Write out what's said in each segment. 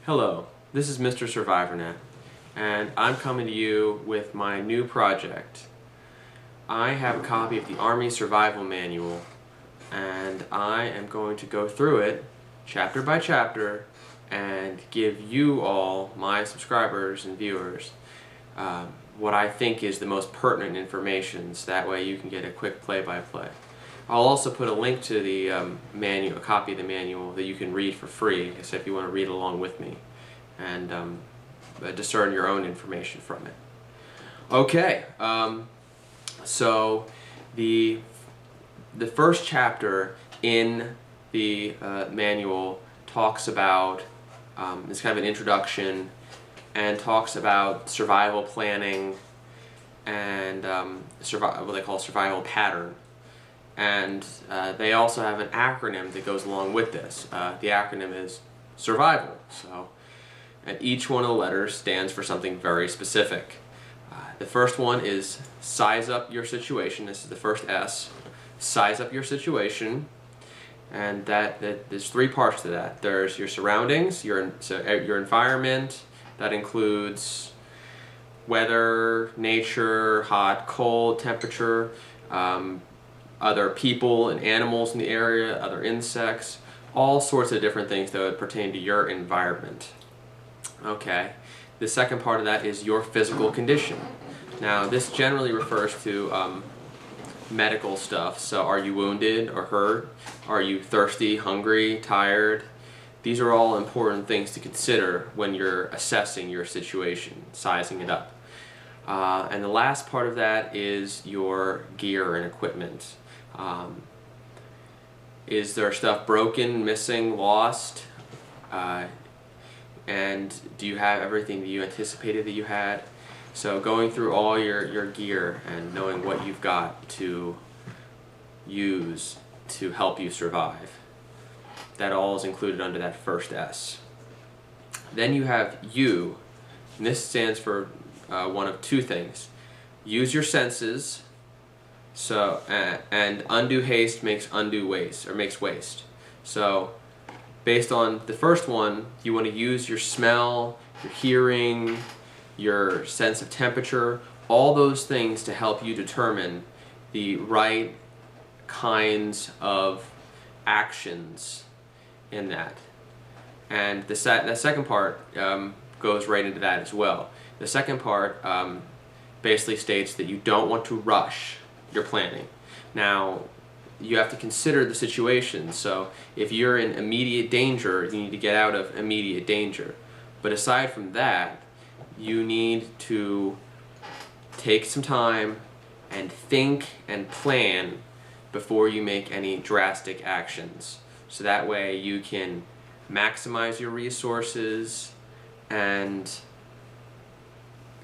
Hello, this is Mr. SurvivorNet, and I'm coming to you with my new project. I have a copy of the Army Survival Manual, and I am going to go through it chapter by chapter and give you all, my subscribers and viewers, what I think is the most pertinent information, so that way you can get a quick play-by-play. I'll also put a link to the manual, a copy of the manual that you can read for free, so if you want to read along with me and discern your own information from it. Okay, so the first chapter in the manual talks about, it's kind of an introduction, and talks about survival planning and what they call survival pattern. And they also have an acronym that goes along with this. The acronym is survival. And each one of the letters stands for something very specific. The first one is size up your situation. This is the first S. Size up your situation. And there's three parts to that. There's your surroundings, your environment. That includes weather, nature, hot, cold, temperature, other people and animals in the area, other insects, all sorts of different things that would pertain to your environment. Okay, the second part of that is your physical condition. Now this generally refers to medical stuff, so are you wounded or hurt? Are you thirsty, hungry, tired? These are all important things to consider when you're assessing your situation, sizing it up. And the last part of that is your gear and equipment. Is there stuff broken, missing, lost? And do you have everything that you anticipated that you had? So going through all your gear and knowing what you've got to use to help you survive. That all is included under that first S. Then you have U, and this stands for one of two things. Use your senses. So and undue haste makes undue waste, or makes waste. So based on the first one, you want to use your smell, your hearing, your sense of temperature, all those things to help you determine the right kinds of actions in that. And the second part goes right into that as well. The second part basically states that you don't want to rush your planning. Now, you have to consider the situation. So if you're in immediate danger, you need to get out of immediate danger. But aside from that, you need to take some time and think and plan before you make any drastic actions. So that way you can maximize your resources and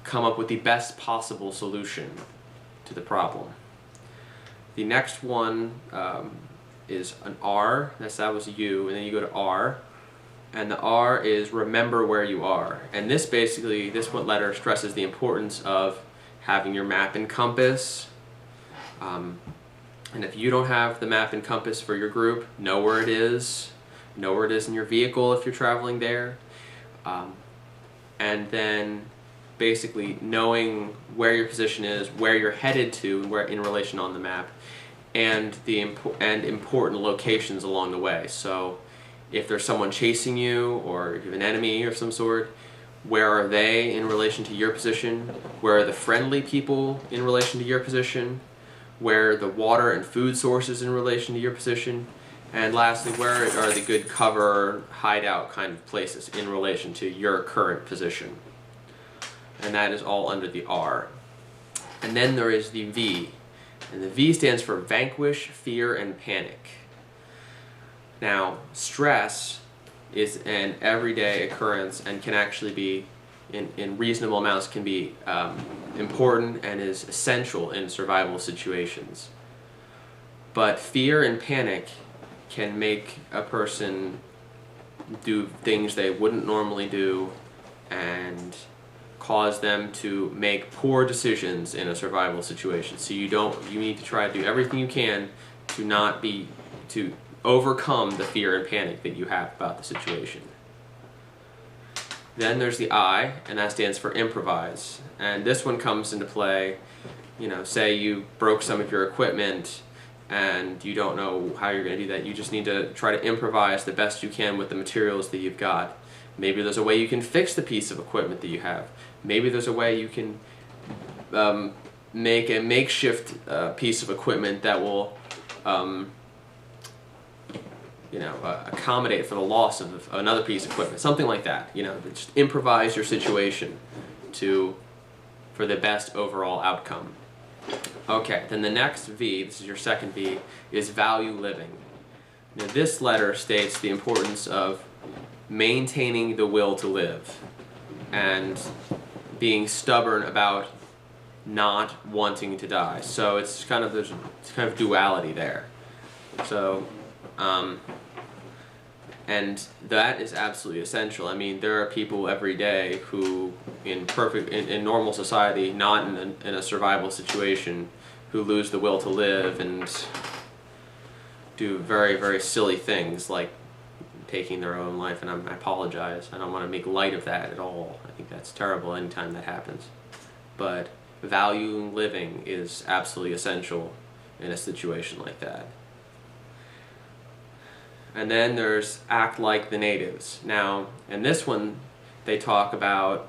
come up with the best possible solution to the problem. The next one is an R. That was U, and then you go to R, and the R is remember where you are. And this one letter stresses the importance of having your map and compass. And if you don't have the map and compass for your group, know where it is. Know where it is in your vehicle if you're traveling there. And then basically knowing where your position is, where you're headed to, and where in relation on the map, and important locations along the way. So if there's someone chasing you, or if you have an enemy of some sort, where are they in relation to your position? Where are the friendly people in relation to your position? Where are the water and food sources in relation to your position? And lastly, where are the good cover, hideout kind of places in relation to your current position? And that is all under the R. And then there is the V. And the V stands for vanquish, fear, and panic. Now, stress is an everyday occurrence and can actually be, in reasonable amounts, can be important and is essential in survival situations. But fear and panic can make a person do things they wouldn't normally do and cause them to make poor decisions in a survival situation. So you need to try to do everything you can to overcome the fear and panic that you have about the situation. Then there's the I, and that stands for improvise. And this one comes into play, say you broke some of your equipment and you don't know how you're going to do that. You just need to try to improvise the best you can with the materials that you've got. Maybe there's a way you can fix the piece of equipment that you have. Maybe there's a way you can make a makeshift piece of equipment that will accommodate for the loss of another piece of equipment, something like that. Just improvise your situation for the best overall outcome. Okay, then the next V, this is your second V, is value living. Now this letter states the importance of maintaining the will to live and being stubborn about not wanting to die. So there's kind of duality there. So and that is absolutely essential. I mean, there are people every day who, in normal society, not in a survival situation, who lose the will to live and do very, very silly things like taking their own life. And I apologize. I don't want to make light of that at all. I think that's terrible anytime that happens. But valuing living is absolutely essential in a situation like that. And then there's act like the natives. Now, in this one, they talk about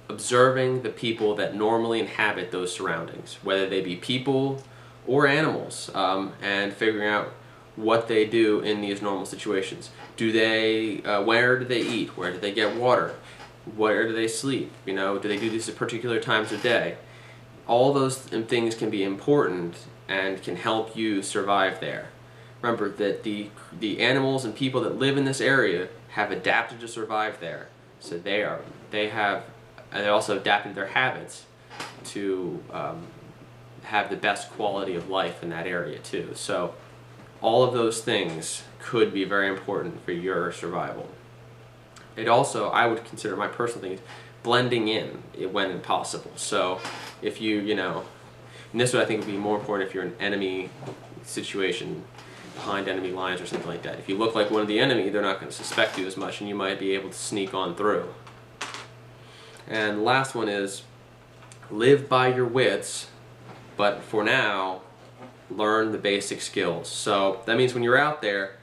observing the people that normally inhabit those surroundings, whether they be people or animals, and figuring out what they do in these normal situations. Where do they eat? Where do they get water? Where do they sleep? Do they do this at particular times of day? All those things can be important and can help you survive there. Remember that the animals and people that live in this area have adapted to survive there. So they also adapted their habits to have the best quality of life in that area too. So all of those things could be very important for your survival. It also, I would consider, my personal thing is blending in when possible. So if and this would I think would be more important if you're in an enemy situation, behind enemy lines or something like that. If you look like one of the enemy, they're not going to suspect you as much and you might be able to sneak on through. And the last one is live by your wits, but for now, learn the basic skills. So that means when you're out there,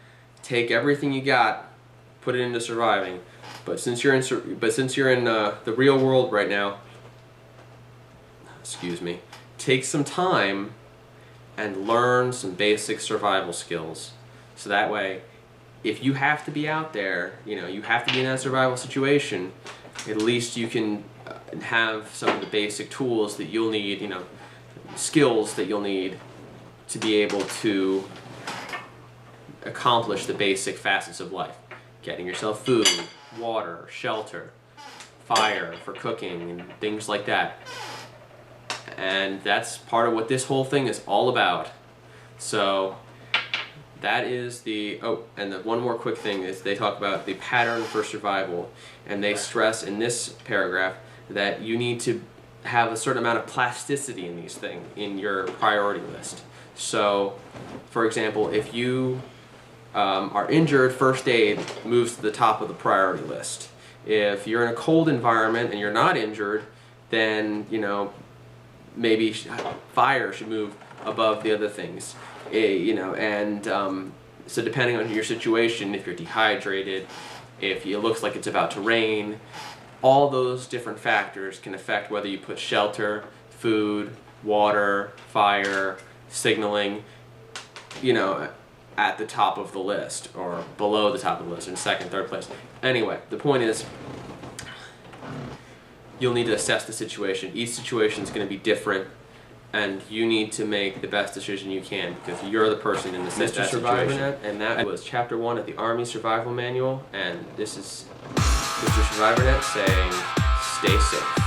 take everything you got, put it into surviving. But since you're in the real world right now, take some time and learn some basic survival skills. So that way, if you have to be out there, you have to be in that survival situation, at least you can have some of the basic tools that you'll need, skills that you'll need to be able to accomplish the basic facets of life. Getting yourself food, water, shelter, fire for cooking, and things like that. And that's part of what this whole thing is all about. So that is and the one more quick thing is they talk about the pattern for survival, and they stress in this paragraph that you need to have a certain amount of plasticity in these things in your priority list. So, for example, if you are injured, first aid moves to the top of the priority list. If you're in a cold environment and you're not injured, then maybe fire should move above the other things, so depending on your situation, if you're dehydrated, if it looks like it's about to rain, all those different factors can affect whether you put shelter, food, water, fire, signaling, at the top of the list or below the top of the list in second, third place. Anyway, the point is, you'll need to assess the situation. Each situation is going to be different, and you need to make the best decision you can because you're the person in the situation. And that was Chapter 1 of the Army Survival Manual, and this is Mr. SurvivorNet saying, stay safe.